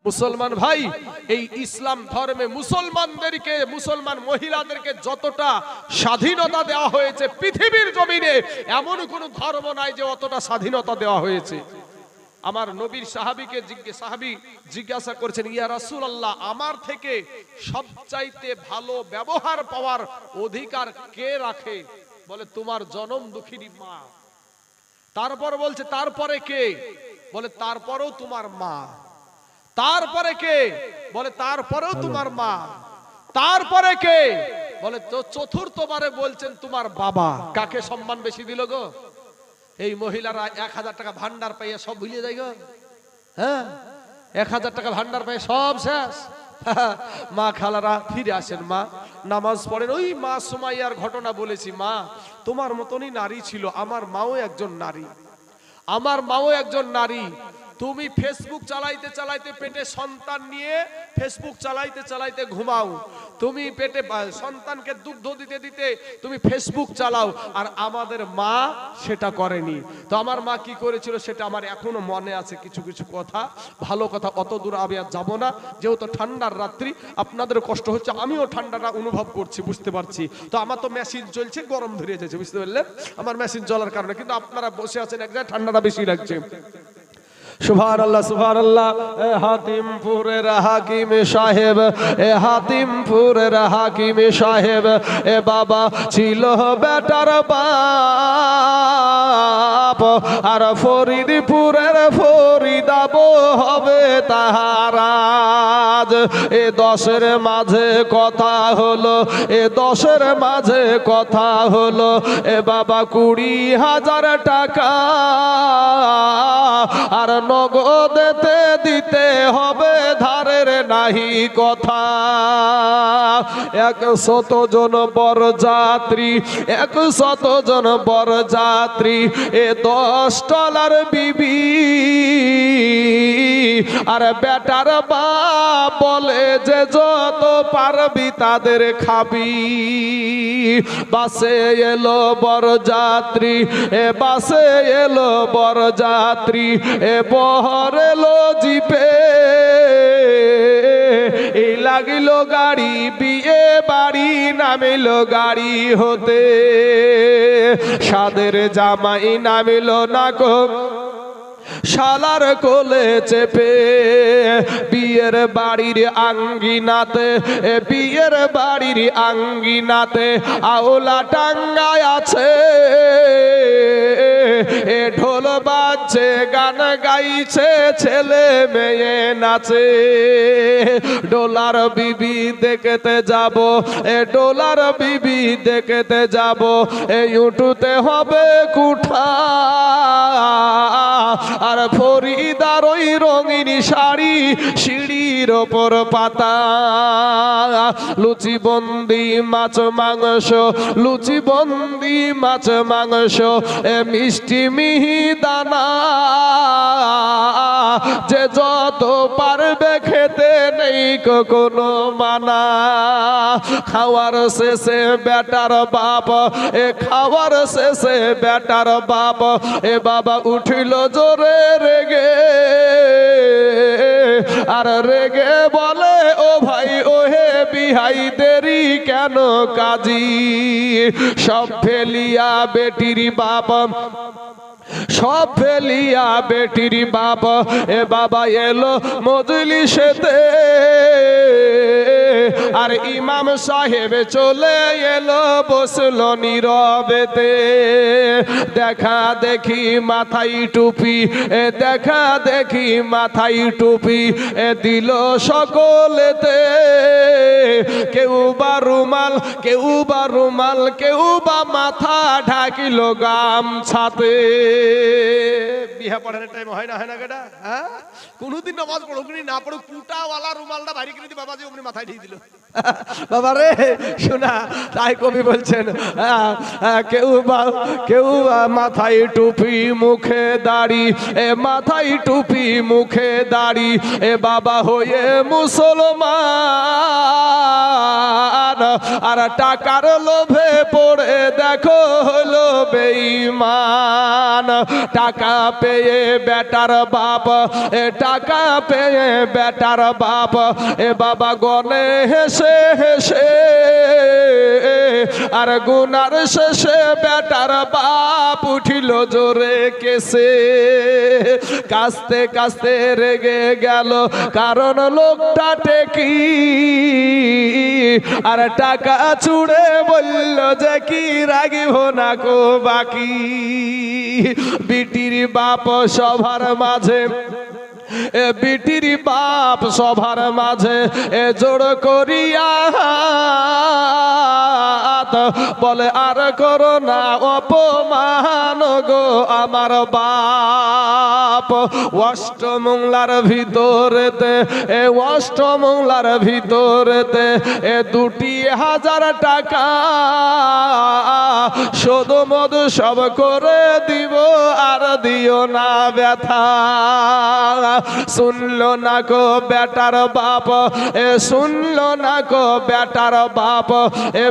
মুসলমান ভাই, এই ইসলাম ধর্মে মুসলমানদেরকে, মুসলমান মহিলাদেরকে যতটা স্বাধীনতা দেওয়া হয়েছে পৃথিবীর জমিনে এমন কোন ধর্ম নাই যে অতটা স্বাধীনতা দেওয়া হয়েছে। আমার নবীর সাহাবী জিজ্ঞাসা করছেন, ইয়া রাসূলুল্লাহ, আমার থেকে সবচাইতে ভালো ব্যবহার পাওয়ার অধিকার কে রাখে? বলে, তোমার জনম দুঃখিনী মা। তারপর বলছে, তারপরে কে? বলে, তারপরেও তোমার মা। তারপরে কে? বলে, তারপরেও তোমার মা। তারপরে কে? বলে, তো চতুর্থবারে বলছেন তোমার বাবা। কাকে সম্মান বেশি দিল গো? এই মহিলারা 1000 টাকা ভান্ডার পাইয়ে সব ভুলে যায় গো। হ্যাঁ, 1000 টাকা ভান্ডার পাইয়ে সব শেষ। মা খালারা ফিরে আসেন, মা নামাজ পড়েন। ওই মা সুমাইয়ার ঘটনা বলেছি, মা তোমার মতনই নারী ছিল, আমার মাও একজন নারী, আমার মাও একজন নারী। তুমি ফেসবুক চালাইতে চালাইতে পেটে সন্তান নিয়ে ফেসবুক চালাইতে চালাইতে ঘুমাও, তুমি পেটে সন্তানকে দুগ্ধ দিতে দিতে তুমি ফেসবুক চালাও, আর আমাদের মা সেটা করেনি। তো আমার মা কি করেছিল সেটা আমার এখনো মনে আছে। কিছু কিছু কথা, ভালো কথা, অত দূর আমি আর যাবো না, যেহেতু ঠান্ডার রাত্রি, আপনাদের কষ্ট হচ্ছে, আমিও ঠান্ডাটা অনুভব করছি, বুঝতে পারছি। তো আমার তো মেশিন চলছে, গরম ধরে যাচ্ছে, বুঝতে পারলেন, আমার মেশিন চলার কারণে। কিন্তু আপনারা বসে আছেন এক জায়গায়, ঠান্ডাটা বেশি লাগছে। সুবহানাল্লাহ, সুবহানাল্লাহ। এ হাতিমপুরের হাকিম সাহেব, এ হাতিমপুরের হাকিম সাহেব, এ বাবা ছিল বেটার বাপ, আর ফরিদপুরের ফরিদাবো হবে তাহারাজ। এ 10-এর মাঝে কথা হলো, এ 10-এর মাঝে কথা হলো, এ বাবা 20,000 টাকা, আর নগদেতে দিতে হবে, ধারের নাহি কথা। 100 জন বরযাত্রী, 100 জন বরযাত্রী, এ $10 বিবি, আর বেটার বাপ বলে যে যত পারবি তাদের খাবি। বাসে এলো বরযাত্রী, এ বাসে এলো বরযাত্রী, এ বহর এলো জিপে, এই লাগিল গাড়ি, বিয়ে বাড়ি নামিল গাড়ি হতে। সাদের জামাই নামিল না কো শালার কোলে চেপে, বিয়ের বাড়ির আঙ্গিনাতে, বিয়ের বাড়ির আঙ্গিনাতে আওলা টাঙ্গায় আছে, এ ঢোল বাজছে, গান গাইছে, ছেলে মেয়ে নাচে। ডোলার বিবি দেখতে যাব, এ ডোলার বিবি দেখতে যাব, এ ইউটুতে হবে কুঠা, আর ফরিদার ওই রঙিন শাড়ি সিঁড়ির ওপর পাতা। লুচি বন্দি মাছ মাংস, লুচি বন্দি মাছ মাংস, এ মিষ্টি মিহি দানা, যে যত পারবে খেতে নেই কোনো মানা। খাওয়ার শেষে বেটার বাপ, এ খাওয়ার শেষে বেটার বাপ, এ বাবা উঠিল জোরে রেগে, আর রেগে বলে, ও ভাই ও হে বিহাই, দেরি কেন কাজী? সব ফেলিয়া বেটির বাপ, সব ফেলিয়া বেটির বাপ, এ বাবা এলো মজলিসেতে, আর ইমাম সাহেব চলে এলো, বসলো নীরবেতে। দেখা দেখি মাথায় টুপি, এ দেখা দেখি মাথায় টুপি, এ দিল সকলেতে। কেউ বা রুমাল, কেউ বা রুমাল, কেউ বা মাথা ঢাকিল গামছাতে। বিহা পড়ানোর টাইম হয় না, হয় না কেটা? হ্যাঁ, কোনদিন নামাজ পড়ুক না পড়ুক, পুটাওয়ালা রুমালটা ভারী করে দিয়ে বাবাজি অমনি মাথায় ঢেকে দিল। বাবা রে শোনা, তাই কবি বলছেন, কেউ বা মাথায় টুপি মুখে দাড়ি, এ মাথায় টুপি মুখে দাড়ি, এ বাবা হয়ে মুসলমান, বেঈমান আর টাকার লোভে পড়ে দেখো হলো বেঈমান টাকা পেয়ে বেটার বাপ টাকা পেয়ে বেটার বাপ বাবা গনে হেসে হেসে আর গুনার শেষে বেটার বাপ উঠিল জোরে কেসে কাস্তে কাস্তে রেগে গেল কারণ লোকটা টেকি আর টাকা চুড়ে বলল যে কি রাগিব না কো বাকি বিটির বাপ সবার মাঝে বিটির বাপ সবার মাঝে জোড় করিয়া বলে আর করো না অপমান গো আমার বাপ অষ্টমংলার ভিতরেতে অষ্টমংলার ভিতরেতে 2,000 টাকা শোধ মদ সব করে দিব আর দিও না ব্যথা শুনলো না গো বেটার বাপ শুনলো না গো বেটার বাপ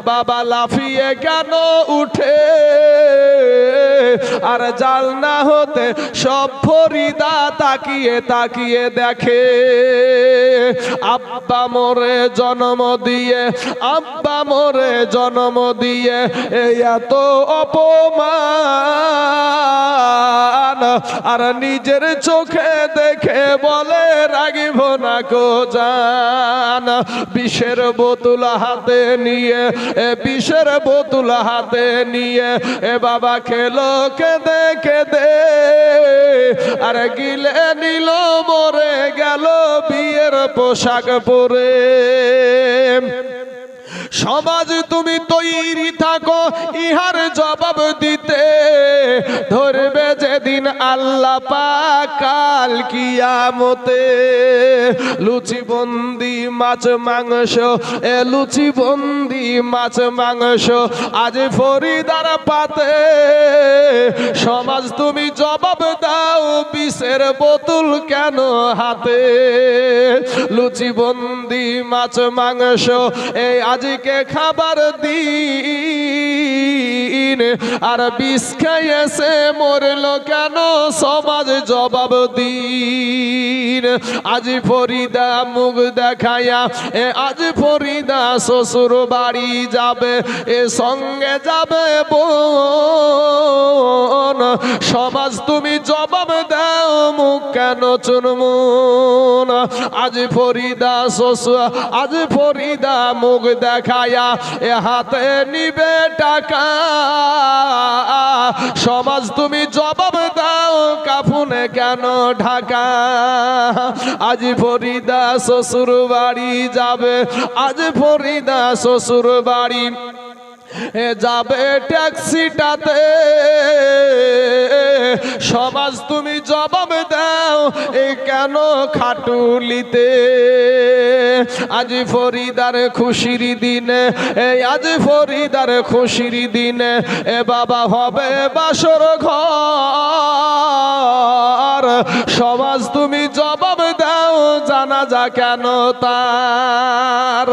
বাবা লাফিয়ে কেন উঠে আর জালনা হতে সব ফরিদা তাকিয়ে তাকিয়ে দেখে আব্বা মোরে জন্ম দিয়ে আব্বা মোরে জন্ম দিয়ে এত অপমান আর নিজের চোখে দেখে বলে রাগিব না কো জান বিষের বোতল হাতে নিয়ে বিষের বোতল হাতে নিয়ে বাবা খেলো কেঁদে কেঁদে আর গিলে নিল মরে গেল বিয়ের পোশাক পরে সমাজ তুমি তৈরি থাকো ইহার জবাব দিতে ধরবে যেদিন আল্লাহ পাক কাল কিয়ামতে লুচি বন্দি মাছ মাংস লুচি বন্দি মাছ মাংস আজ ফরিদার পাতে সমাজ তুমি জবাব দাও বিষের বোতল কেন হাতে লুচি বন্দি মাছ মাংস এই আজকে খাবার দিন আর বিষ খাইয়েছে মরলো কেন সমাজ জবাব দিন আজ ফরিদা মুখ দেখায়া আজ ফরিদা শ্বশুর বাড়ি যাবে সঙ্গে যাবে বোন সমাজ তুমি জবাব দাও মুখ কেন চুনমুন আজ ফরিদা শ্বশুর আজ ফরিদা মুখ দেখায়া হাতে নিবে টাকা সমাজ তুমি জবাব দাও কাফুনে কেন ঢাকা আজ ফরিদা শ্বশুর বাড়ি যাবে আজ ফরিদা শ্বশুর বাড়ি যাবে ট্যাক্সিটাতে সমাজ তুমি জবাব দাও এই কেন খাটুলিতে আজ ফরিদার খুশির দিনে আজ ফরিদার খুশির দিনে বাবা হবে বাসর ঘর সমাজ তুমি জবাব দাও জানাজা কেন তার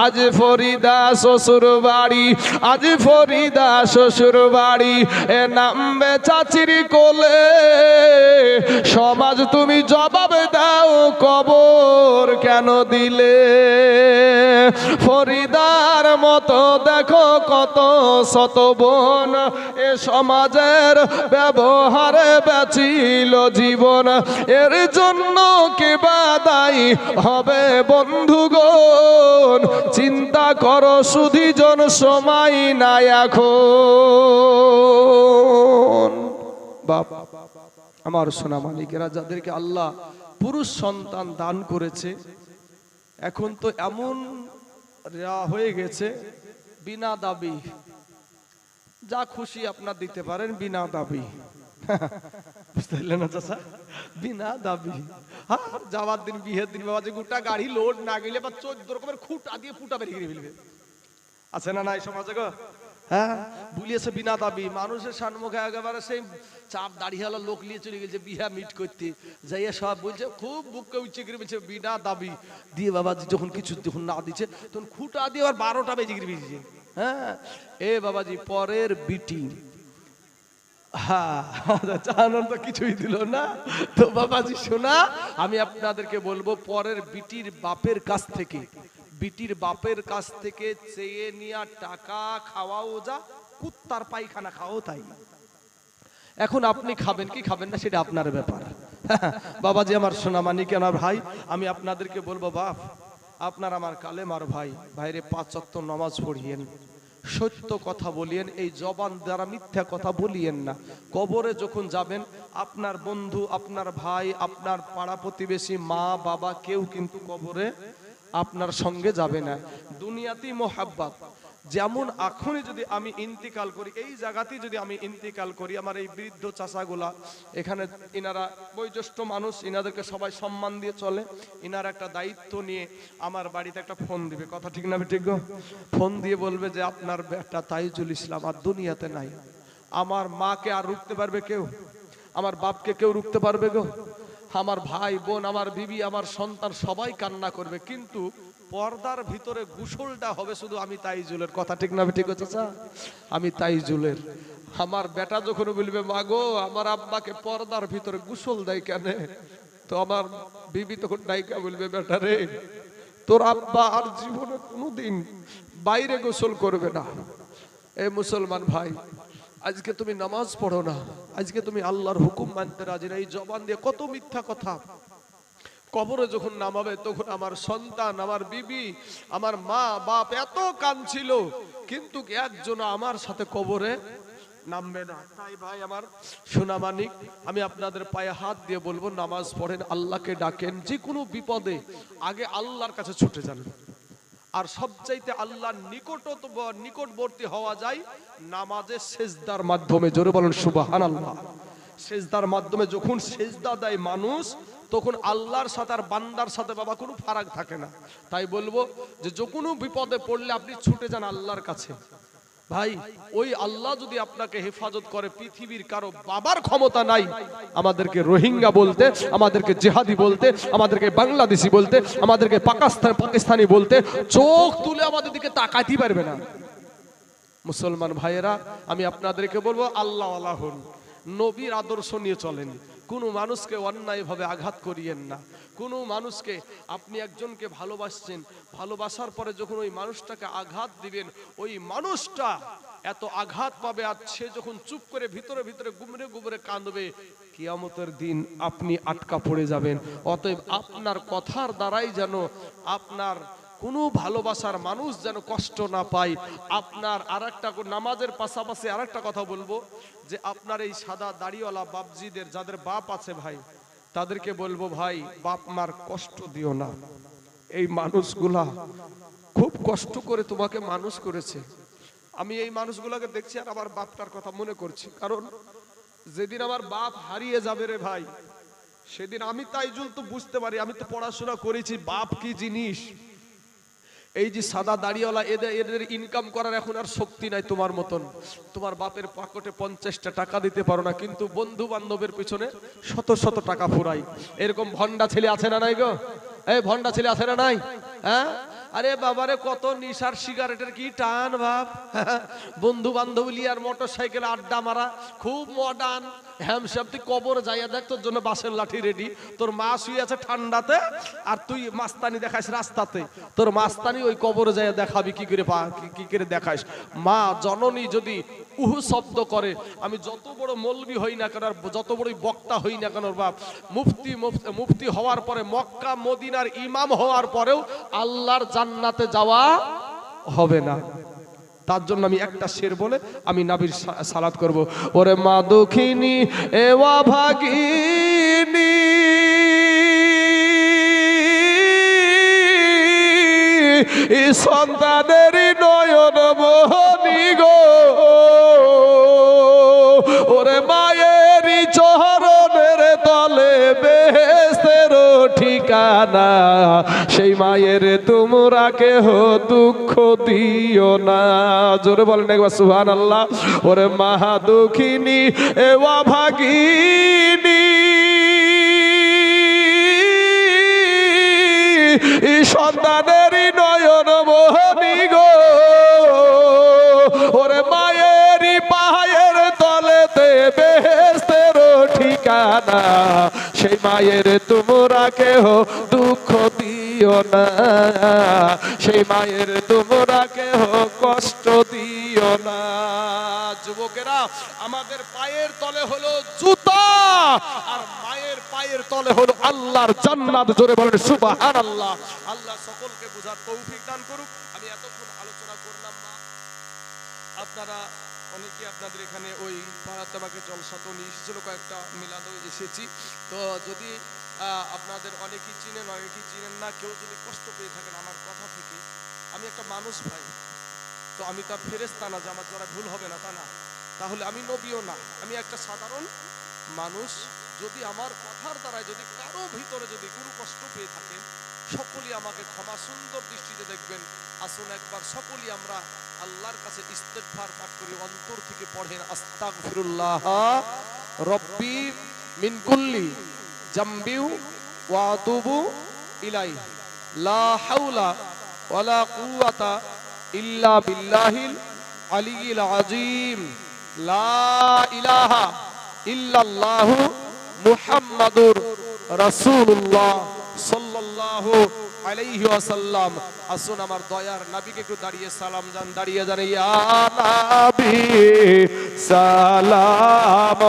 আজ ফরিদা শ্বশুর বাড়ি আজ ফরিদা শ্বশুর বাড়ি নামবে চাচির কোলে সমাজ তুমি জবাব দাও কবর কেন দিলে ফরিদার মতো দেখো কত শত বোন এ সমাজের ব্যবহারে বেচিল জীবন এর জন্য কে দায়ী হবে বন্ধুগণ চিন্তা করো সুধীজন সময় নাই এখন বাপ আমার সোনা মালিকেরা যাদেরকে আল্লাহ পুরুষ সন্তান দান করেছে এখন তো এমন হয়ে গেছে বিনা দাবি যা খুশি আপনার দিতে পারেন বিনা দাবি বুঝতে পারলেন না চাচা বিনা দাবি আর যাওয়ার দিন বিয়ের দিন বাবা যে গোটা গাড়ি লোড না গেলে বা 14 রকমের খুঁটা দিয়ে ফুটা বেরিয়ে ফেলবে আছে না নাই সমাজে গো হ্যাঁ, বুলিয়েছে বিনা দাবি। মানুষের সম্মুখে একেবারে সেই চাপ দাড়িওয়ালা লোক নিয়ে চলে গেছে বিয়া মিট করতে, যাইয়া সব বলছে খুব বুককে উঁচে করে বলছে বিনা দাবি দিয়ে। বাবাজি যখন কিছু যখন না দিচ্ছে তখন খুঁটা দিয়ে আবার 12টা বেজে গিয়ে বেজেছে। হ্যাঁ, এ বাবাজি পরের বিটি, হ্যাঁ জানার তো কিছুই দিল না। তো বাবাজি শোনা, আমি আপনাদেরকে বলবো, পরের বিটির বাপের কাছ থেকে, বিটির বাপের কাছ থেকে চেয়ে নিয়া টাকা খাওয়াও যা, কুত্তার পায়খানা খাওয়াও তাই। এখন আপনি খাবেন কি খাবেন না সেটা আপনার ব্যাপার। বাবাজি আমার সোনা মানিক আমার ভাই, আমি আপনাদেরকে বলবো বাপ, আপনার আমার কালেমার ভাই, ভাইরে 5 ওয়াক্ত নামাজ পড়িয়েন, সত্য কথা বলিয়েন, এই জবান দ্বারা মিথ্যা কথা বলিয়েন না। কবরে যখন যাবেন আপনার বন্ধু, আপনার ভাই, আপনার পাড়া প্রতিবেশী, মা বাবা কেউ কিন্তু কবরে আপনার সঙ্গে যাবে না। দুনিয়াতেই মোহাব্বত, যেমন এখনই যদি আমি ইন্তিকাল করি, এই জায়গাতেই যদি আমি ইন্তিকাল করি, আমার এই বৃদ্ধ চাচাগুলা এখানে, ইনারা বয়োজ্যেষ্ঠ মানুষ, ইনাদেরকে সবাই সম্মান দিয়ে চলে। ইনার একটা দায়িত্ব নিয়ে আমার বাড়িতে একটা ফোন দিবে, কথা ঠিক না ঠিক গো? ফোন দিয়ে বলবে যে আপনার বেটা তাইজুল ইসলাম আর দুনিয়াতে নাই। আমার মাকে আর রুখতে পারবে কেউ? আমার বাপকে কেউ রুখতে পারবে গো? আমার ভাই বোন, আমার বিবি, আমার সন্তান সবাই কান্না করবে, কিন্তু পর্দার ভিতরে গোসলটা হবে শুধু আমি তাইজুলের, কথা ঠিক না ঠিক আছে? আমি তাইজুলের। আমার বেটা যখন বলবে মাগো আমার আব্বাকে পর্দার ভিতরে গোসল দেয় কেন, তো আমার বিবি তখন ডাইকা বলবে বেটা রে, তোর আব্বা আর জীবনে কোনোদিন বাইরে গোসল করবে না। এ মুসলমান ভাই, আজকে তুমি নামাজ পড়ো না, আজকে তুমি আল্লাহর হুকুম মানতে রাজি না, এই জবান দিয়ে কত মিথ্যা কথা। কবরে যখন নামাবে তখন আমার সন্তান, আমার বিবি, আমার মা বাপ এত কাঁদছিল, কিন্তু একজন আমার সাথে কবরে নামবে না। তাই ভাই আমার সোনা মানিক, আমি আপনাদের পায়ে হাত দিয়ে বলবো, নামাজ পড়েন, আল্লাহকে ডাকেন, যে কোনো বিপদে আগে আল্লাহর কাছে ছুটে যান। আর সবচাইতে আল্লাহর নিকটবর্তী হওয়া যায় নামাজের সেজদার মাধ্যমে। জোরে বলেন সুবহানাল্লাহ। সেজদার মাধ্যমে যখন সেজদা দেয় মানুষ, তখন আল্লাহর সাথে আর বান্দার সাথে বাবা কোনো ফারাক থাকে না। তাই বলবো যে কোনো বিপদে পড়লে আপনি ছুটে যান আল্লাহর কাছে। ভাই ওই আল্লাহ যদি আপনাকে হেফাজত করে, পৃথিবীর কারো বাবার ক্ষমতা নাই আমাদেরকে রোহিঙ্গা বলতে, আমাদেরকে জেহাদি বলতে, আমাদেরকে বাংলাদেশি বলতে, আমাদেরকে পাকিস্তানি বলতে, চোখ তুলে আমাদের দিকে তাকাতেই পারবে না। মুসলমান ভাইয়েরা, আমি আপনাদেরকে বলবো আল্লাহ আল্লাহ হন, নবীর আদর্শ নিয়ে চলেন, কোনো মানুষকে অন্যায়ভাবে আঘাত করিয়েন না। কোনো মানুষকে, আপনি একজনকে ভালোবাসছেন, ভালোবাসার পরে যখন ওই মানুষটাকে আঘাত দিবেন, ওই মানুষটা এত আঘাত পাবে, আর সে যখন চুপ করে ভিতরে ভিতরে গুমরে গুমরে কাঁদবে, কিয়ামতের দিন আপনি আটকা পড়ে যাবেন। অতএব আপনার কথার দ্বারাই যেন আপনার কোনো ভালোবাসার মানুষ যেন কষ্ট না পায়। আপনার আরেকটা নামাজের পাশাপাশি আরেকটা কথা বলবো, যে আপনার এই সাদা দাড়িওয়ালা বাপজিদের, যাদের বাপ আছে ভাই, তাদেরকে বলবো ভাই, বাপ মার কষ্ট দিও না। এই মানুষগুলা খুব কষ্ট করে তোমাকে মানুষ করেছে। আমি এই মানুষগুলাকে দেখছি আর আমার বাপটার কথা মনে করছি, কারণ যেদিন আমার বাপ হারিয়ে যাবে রে ভাই, সেদিন আমি তাইজুল তো বুঝতে পারি, আমি তো পড়াশোনা করেছি বাপ কি জিনিস। এই যে সাদা দাড়িওয়ালা, এদের ইনকাম করার এখন আর শক্তি নাই তোমার মতন। তোমার বাপের পকেটে 50টা টাকা দিতে পারো না, কিন্তু বন্ধু বান্ধবের পিছনে শত শত টাকা ফুরাই। এরকম ভন্ডা ছেলে আছে না নাই গো? এই ভন্ডা ছেলে আছে না নাই? হ্যাঁ, আরে বাবারে কত নিশার সিগারেটের কি টান ভাব। বন্ধু বান্ধব লিয়ার মোটর সাইকেল আড্ডা মারা, খুব মডার্ন। হ্যামসাপ তুই কবর যাইয়া দেখ, তোর জন্য বাসের লাঠি রেডি। তোর মা শুয়ে আছে ঠান্ডাতে, আর তুই মাস্তানি দেখাস রাস্তাতে। তোর মাস্তানি ওই কবরে যাইয়া দেখাবি কি করে, কি করে দেখাস। মা জননী যদি উহু শব্দ করে, আমি যত বড় মৌলবি হই না কেন, যত বড়ই বক্তা হই না কেন বাপ, মুফতি হওয়ার পরে, মক্কা মদিনার ইমাম হওয়ার পরেও আল্লাহর জান্নাতে যাওয়া হবে না। তার জন্য আমি একটা শের বলে আমি নবীর সালাত করব। ওরে মা দুঃখিনী এওয়া ভাগিনী, এই সন্তানের নয়ন মোহনী গো, ওরে মায়ের চরণের তলে বেহেশতের ঠিকানা। ঠিকানা, সেই মায়ের তোমরা কেহ দুঃখ দিও না। জোরে বলেন একবার সুবহানাল্লাহ। ওরে মহা দুঃখিনী এ অভাগিনী সন্তানেরই নয়ন মোহনী গো, ওরে মায়েরই পায়ের তলেতে বেহেশতের ঠিকানা, সেই মায়ের তোমরা কেহ দুঃখ দিও না, সেই মায়ের তোমরা কেহ কষ্ট দিও না। যুবকেরা, আমাদের পায়ের তলে হলো জুতা, আর মায়ের পায়ের তলে হলো আল্লাহর জান্নাত। জোরে বলেন সুবহানাল্লাহ। আল্লাহ সকলকে বুঝার তৌফিক দান করুক। আমি এতক্ষণ আলোচনা করলাম না, আপনারা অনেকে আপনাদের এখানে ওই পাড়াতে আমাকে জলসাতো নিয়ে এসেছিল, কয়েকটা মিলাদও এসেছি। তো যদি আপনাদের অনেকেই চিনেন অনেকেই চিনেন না, কেউ যদি কষ্ট পেয়ে থাকেন আমার কথা থেকে, আমি একটা মানুষ ভাই, তো আমি তার ফেরেশতা না যে আমার দ্বারা ভুল হবে না, তা না। তাহলে আমি নবীও না, আমি একটা সাধারণ মানুষ। যদি আমার কথার দ্বারায় যদি কারো ভিতরে যদি কোনো কষ্ট পেয়ে থাকেন, সকলেই আমাকে ক্ষমা সুন্দর দৃষ্টিতে দেখবেন। আসুন একবার সকলেই আমরা আল্লাহর কাছে ইস্তেগফার পাঠ করি, অন্তর থেকে পড়েন আস্তাগফিরুল্লাহ রব্বি মিন কুল্লি জামবি ওয়া আতুবু ইলাইহি লা হাওলা ওয়ালা কুওয়াতা ইল্লা বিল্লাহিল আলিয়্যিল আযীম লা ইলাহা ইল্লাল্লাহু মুহাম্মাদুর রাসূলুল্লাহ সাল্লাল্লাহু আলাইহি ওয়াসাল্লাম। আসুন আমার দয়ার নবীকে একটু দাঁড়িয়ে সালাম জান, দাঁড়িয়ে জান। ইয়া নবী সালাম,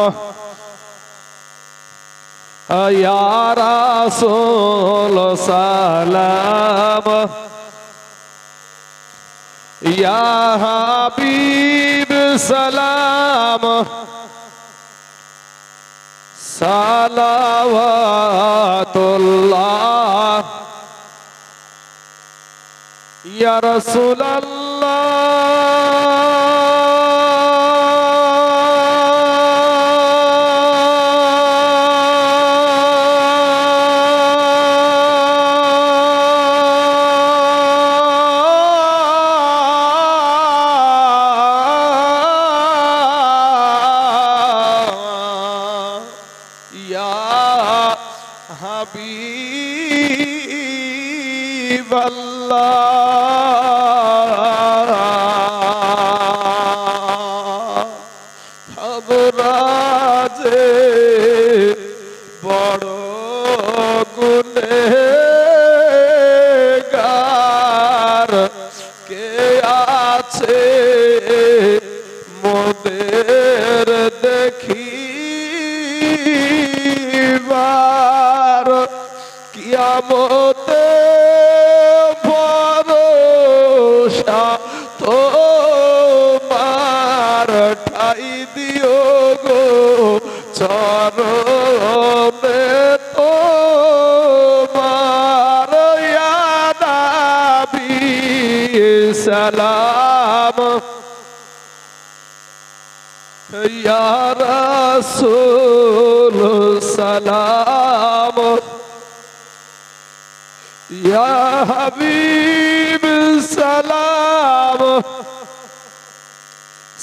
ইয়া রাসূল সালাম, ইয়া হাবিব সালাম, সালাওয়াতুল্লাহ ইয়া রাসূলুল্লাহ ইয়া হাবিবাল্লাহ। আমরা যে বড় গুনেহগার, কে আছে মোদের দেখিবার, কিয়ামতে ভরসা তোমার, ঠাই দিও গো চরণে তোমার। ইয়া নবী সালাম, ইয়া রাসূল সালাম, ইয়া হাবিব সালাম,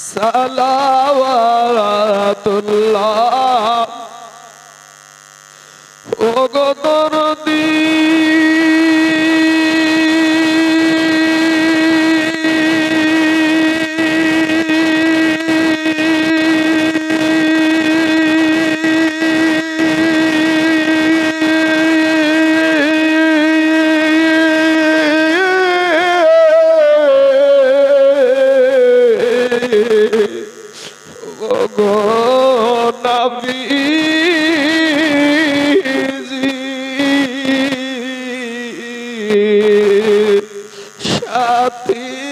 সালাওয়াতুল্লাহ ও গো দরদী গো নবীজি,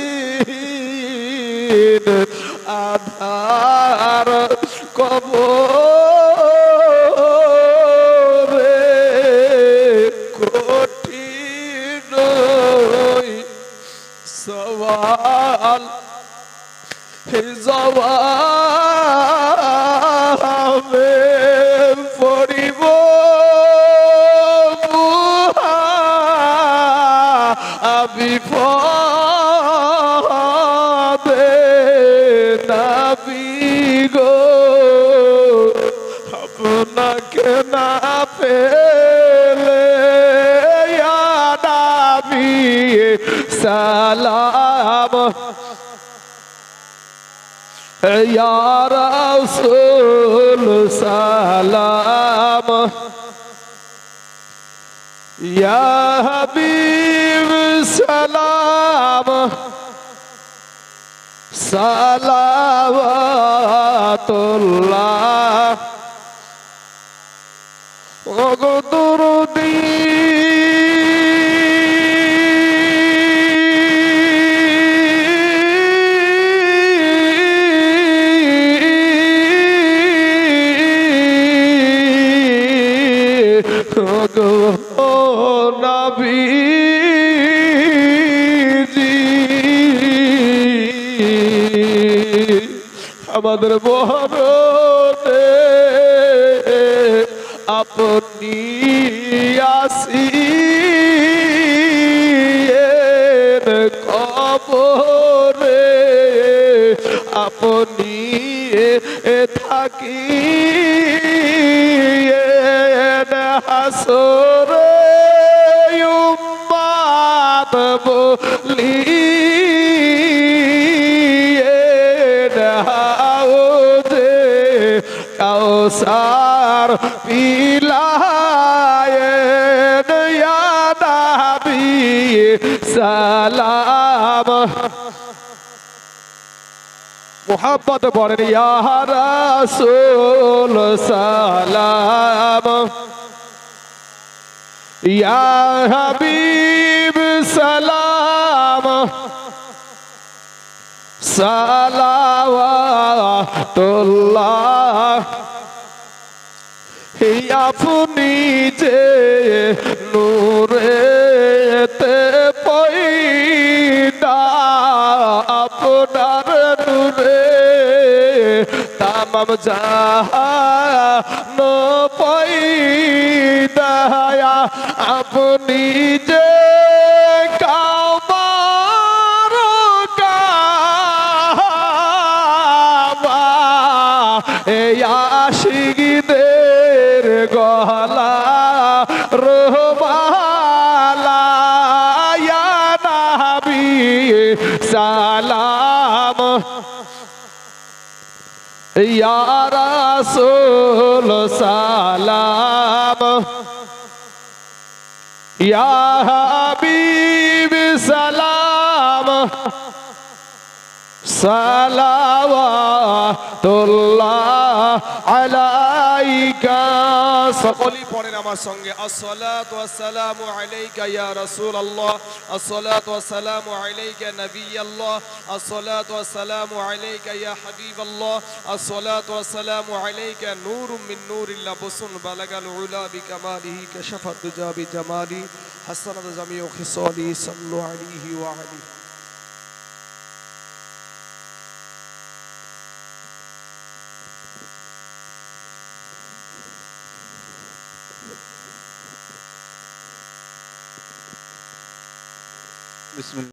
সাথীর আধার কবরে, কঠিন সওয়াল জবাবে পড়িব মুহাম্মদ বিপদে নবী গো আপনাকে না পেলে ইয়া নবী সালাম ইয়া রাসূল সালাম ইয়া হাবিব সালাম সালাওয়াতুল্লাহ ওগো দুরুদি ওগো নবীজি আমাদের বহরতে আপনি আসিয়েন কবরে আপনি থাকিয়েন হাসরে উম্মাত বলিয়েন হাউজে কাউসার পিলায়েন ইয়া নবী সালাম মুহাম্মদ বলেন ইয়া রাসূল সালাম ইয়া হাবিব সালাম সালাওয়াতুল্লাহ আপনি যে নূরেতে পয়দা আপনার নূরে তামাম জাহান পয়দা আপনি যে কাবার কাবা এই আশিকদের গলা রোবালা ইয়া নবী সালাম ইয়া রাসূল সালাম ইয়া হাবিব সালাম সালাওয়াতুল্লাহ আলাইকা সকলেই পড়েন আমার সঙ্গে আসসালাতু ওয়াসসালামু আলাইকা ইয়া রাসূলুল্লাহ আসসালাতু ওয়াসসালামু আলাইকা নবিয়াল্লাহ আসসালাতু ওয়াসসালামু আলাইকা ইয়া হাবিবাল্লাহ আসসালাতু ওয়াসসালামু আলাইকা নূরুম মিন নূরিল্লাহ বুসুন বালাগাল উলা বিকামালিহি কাশাফাত দুজা বিজামালি হাসানাত জামিউ খিসালি সাল্লু আলাইহি ওয়া আলিহি बिस्मिल्लाह।